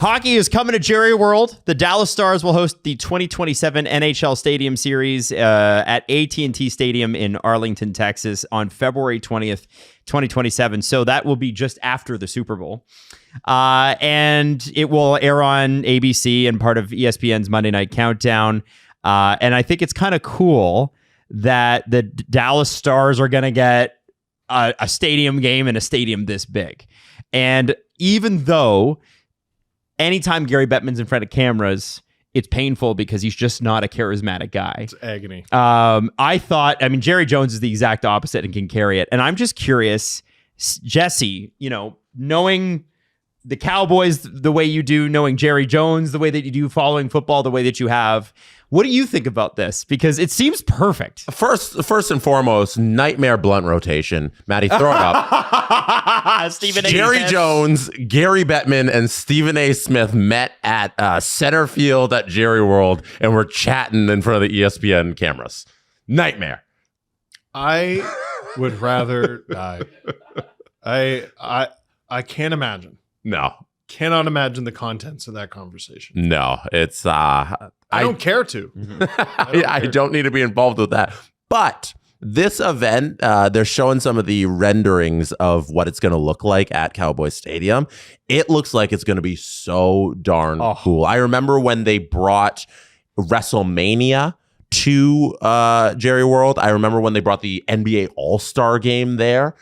Hockey is coming to Jerry World. The Dallas Stars will host the 2027 NHL Stadium Series at AT&T Stadium in Arlington, Texas on February 20th, 2027. So that will be just after the Super Bowl. And it will air on ABC and part of ESPN's Monday Night Countdown. And I think it's kind of cool that the Dallas Stars are going to get a stadium game in a stadium this big. And even though anytime Gary Bettman's in front of cameras, it's painful because he's just not a charismatic guy. It's agony. Jerry Jones is the exact opposite and can carry it. And I'm just curious, Jesse, knowing the Cowboys the way you do, knowing Jerry Jones the way that you do, following football the way that you have, what do you think about this? Because it seems perfect. First and foremost, nightmare blunt rotation. Matty, throw it up. Jerry Jones, Gary Bettman, and Stephen A. Smith met at center field at Jerry World and were chatting in front of the ESPN cameras. Nightmare. I would rather die. I can't imagine. No. Cannot imagine the contents of that conversation. No, it's I don't care to. I don't need to be involved with that. But this event, they're showing some of the renderings of what it's going to look like at Cowboy Stadium. It looks like it's going to be so darn cool. I remember when they brought WrestleMania to Jerry World. I remember when they brought the NBA All-Star game there.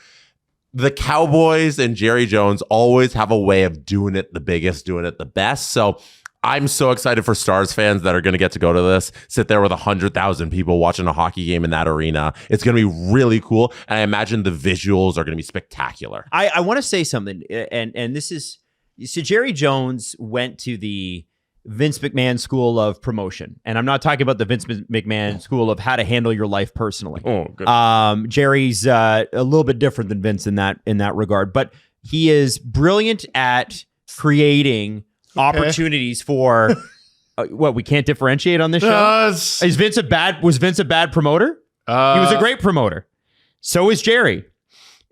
The Cowboys and Jerry Jones always have a way of doing it the biggest, doing it the best. So I'm so excited for Stars fans that are going to get to go to this, sit there with 100,000 people watching a hockey game in that arena. It's going to be really cool. And I imagine the visuals are going to be spectacular. I want to say something. And this is, so Jerry Jones went to the Vince McMahon School of Promotion. And I'm not talking about the Vince McMahon School of how to handle your life personally. Oh, good. Jerry's a little bit different than Vince in that regard, but he is brilliant at creating opportunities for what we can't differentiate on this show. Was Vince a bad promoter? He was a great promoter. So is Jerry.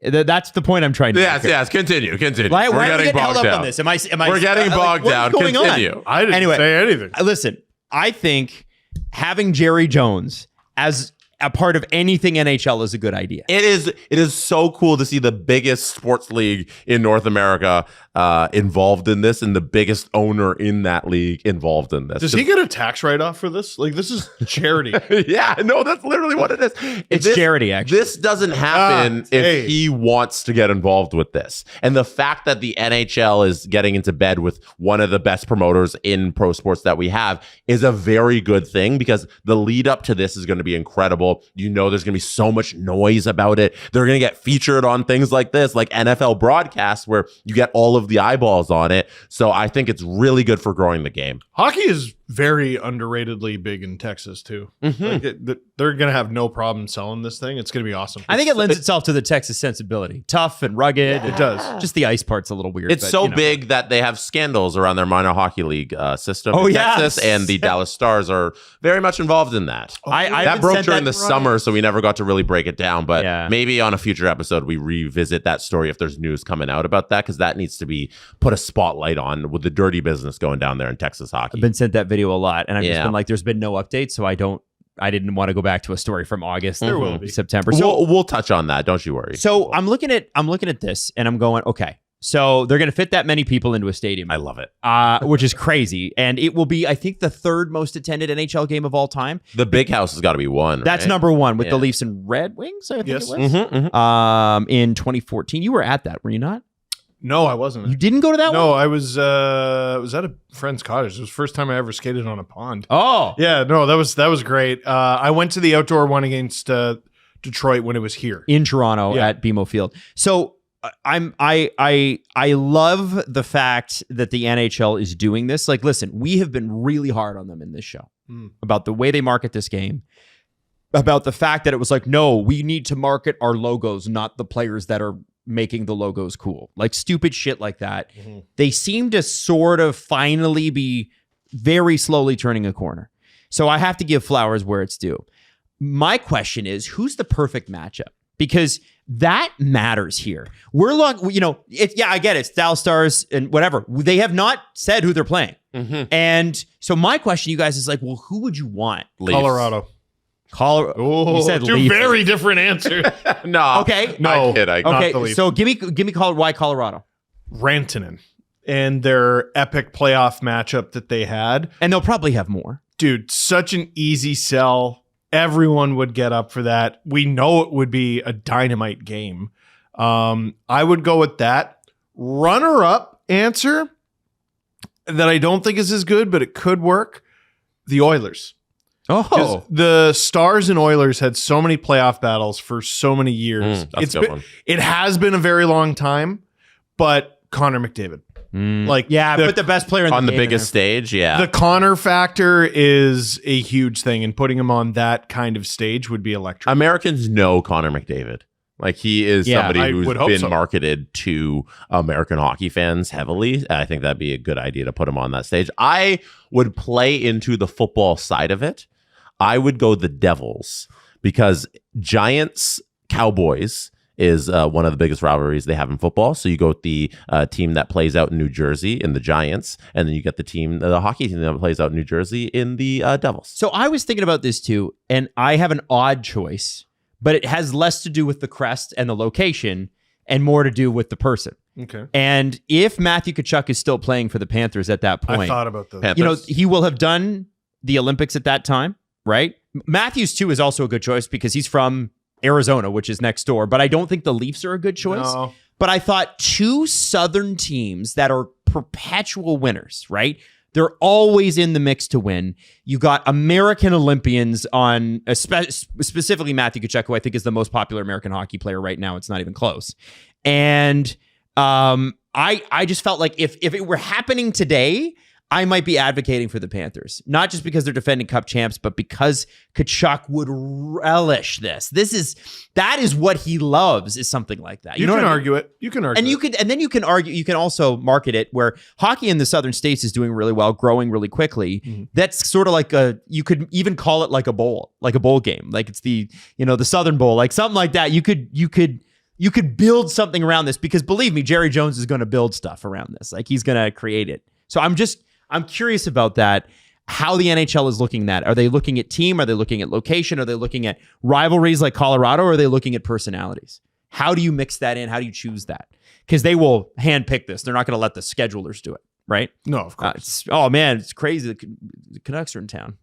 That's the point I'm trying to make. Yes. Continue. Why are we getting held up on this? We're getting bogged down. Continue. I didn't say anything. Listen, I think having Jerry Jones as a part of anything NHL is a good idea. It is so cool to see the biggest sports league in North America involved in this, and the biggest owner in that league involved in this. Does he get a tax write-off for this? Like, this is charity. Yeah, no, that's literally what it is. It's charity, actually. This doesn't happen if he wants to get involved with this. And the fact that the NHL is getting into bed with one of the best promoters in pro sports that we have is a very good thing, because the lead up to this is going to be incredible. There's going to be so much noise about it. They're going to get featured on things like this, like NFL broadcasts, where you get all of the eyeballs on it. So I think it's really good for growing the game. Hockey is very underratedly big in Texas too. Like they're going to have no problem selling this thing. It's going to be awesome. I think it lends itself to the Texas sensibility. Tough and rugged. It does. Just the ice part's a little weird. It's so big that they have scandals around their minor hockey league system in Texas, and the Dallas Stars are very much involved in that. That broke during the summer, so we never got to really break it down. But maybe on a future episode, we revisit that story if there's news coming out about that, because that needs to be put a spotlight on with the dirty business going down there in Texas hockey. I've been sent that video a lot, and I've just been like, there's been no update, so I didn't want to go back to a story from August. There will be September. So we'll touch on that. Don't you worry. So I'm looking at this, and I'm going, okay. So they're going to fit that many people into a stadium. I love it. Which is crazy. And it will be, I think, the third most attended NHL game of all time. The Big House has got to be one. That's right? number one with the Leafs and Red Wings, I think it was. In 2014. You were at that, were you not? No, I wasn't. You didn't go to that one? No, I was at a friend's cottage. It was the first time I ever skated on a pond. Oh. Yeah, no, that was great. I went to the outdoor one against Detroit when it was here. In Toronto at BMO Field. So I love the fact that the NHL is doing this. Like, listen, we have been really hard on them in this show about the way they market this game, about the fact that it was like, no, we need to market our logos, not the players that are making the logos cool. Like stupid shit like that. They seem to sort of finally be very slowly turning a corner. So I have to give flowers where it's due. My question is, who's the perfect matchup? because that matters here. We're I get it. It's Dallas Stars and whatever. They have not said who they're playing. And so my question to you guys is like, well, who would you want? Leafs. Colorado. You said two Leafs. very different answers. No. Okay. No. I kid. Okay. the Leafs. So give me why Colorado? Rantanen and their epic playoff matchup that they had. And they'll probably have more. Dude, such an easy sell. Everyone would get up for that. We know it would be a dynamite game. I would go with that. Runner-up answer that I don't think is as good, but it could work. The Oilers. 'Cause the Stars and Oilers had so many playoff battles for so many years. That's a good one. It has been a very long time, but Connor McDavid. Put the best player on the game in biggest stage. Yeah. The Connor factor is a huge thing, and putting him on that kind of stage would be electric. Americans know Connor McDavid. Like, he is somebody I who's would hope been so. marketed to American hockey fans heavily. I think that'd be a good idea to put him on that stage. I would play into the football side of it. I would go the Devils, because Giants Cowboys is one of the biggest rivalries they have in football. So you go with the team that plays out in New Jersey in the Giants, and then you get the hockey team that plays out in New Jersey in the Devils. So I was thinking about this too, and I have an odd choice, but it has less to do with the crest and the location and more to do with the person. Okay. And if Matthew Tkachuk is still playing for the Panthers at that point, I thought about those. Panthers. he will have done the Olympics at that time, right? Matthews too is also a good choice because he's from Arizona, which is next door, but I don't think the Leafs are a good choice. No. But I thought two Southern teams that are perpetual winners, right? They're always in the mix to win. You got American Olympians on, specifically Matthew Tkachuk, who I think is the most popular American hockey player right now. It's not even close. And I just felt like if it were happening today, I might be advocating for the Panthers, not just because they're defending Cup champs, but because Tkachuk would relish this. That is what he loves, is something like that. You know can what I mean? argue it. You can argue And you can argue. You can also market it where hockey in the southern states is doing really well, growing really quickly. Mm-hmm. That's sort of like you could even call it like a bowl game, like it's the Southern Bowl, like something like that. You could build something around this, because believe me, Jerry Jones is going to build stuff around this. Like, he's going to create it. So I'm curious about that. How the NHL is looking at that. Are they looking at team? Are they looking at location? Are they looking at rivalries like Colorado? Or are they looking at personalities? How do you mix that in? How do you choose that? Because they will handpick this. They're not going to let the schedulers do it, right? No, of course. It's crazy. The Canucks are in town.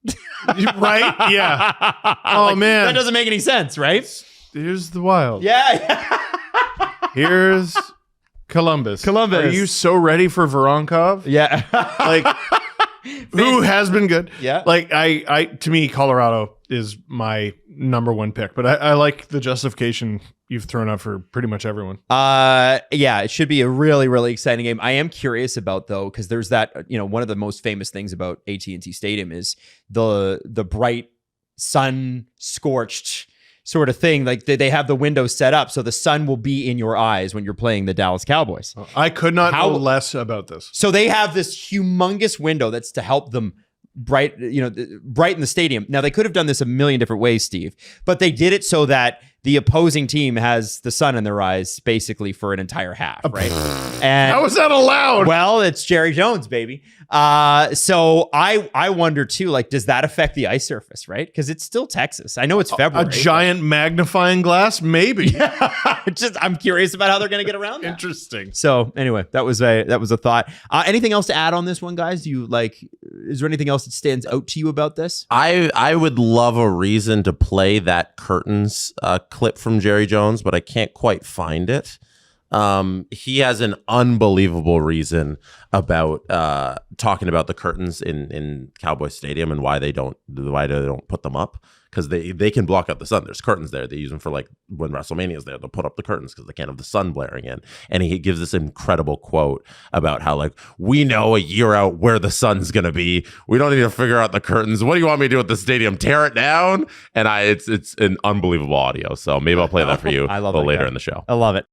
Right? Yeah. Oh, man. That doesn't make any sense, right? Here's the Wild. Yeah. Here's Columbus. Are you so ready for Voronkov? Yeah. Like, who has been good? Yeah. Like, to me, Colorado is my number one pick, but I like the justification you've thrown out for pretty much everyone. Yeah, it should be a really, really exciting game. I am curious about, though, because there's that, one of the most famous things about AT&T Stadium is the bright sun scorched sort of thing. Like, they have the windows set up so the sun will be in your eyes when you're playing the Dallas Cowboys. I could not know less about this. So they have this humongous window that's to help them brighten the stadium. Now, they could have done this a million different ways, Steve, but they did it so that the opposing team has the sun in their eyes basically for an entire half, right? And how is that allowed? Well, it's Jerry Jones, baby. So I wonder too, like, does that affect the ice surface, right? Because it's still Texas. I know it's February. A giant magnifying glass? Maybe. I'm curious about how they're going to get around that. Interesting. So anyway, that was a thought. Anything else to add on this one, guys? Is there anything else that stands out to you about this? I would love a reason to play that curtains clip from Jerry Jones, but I can't quite find it. He has an unbelievable reason about talking about the curtains in Cowboy Stadium and why they don't put them up, because they can block out the sun. There's curtains there. They use them for, like, when WrestleMania is there, they'll put up the curtains because they can't have the sun blaring in. And he gives this incredible quote about how, like, we know a year out where the sun's gonna be. We don't need to figure out the curtains. What do you want me to do with the stadium? Tear it down? And it's an unbelievable audio. So maybe I'll play that for you a little later in the show. I love it.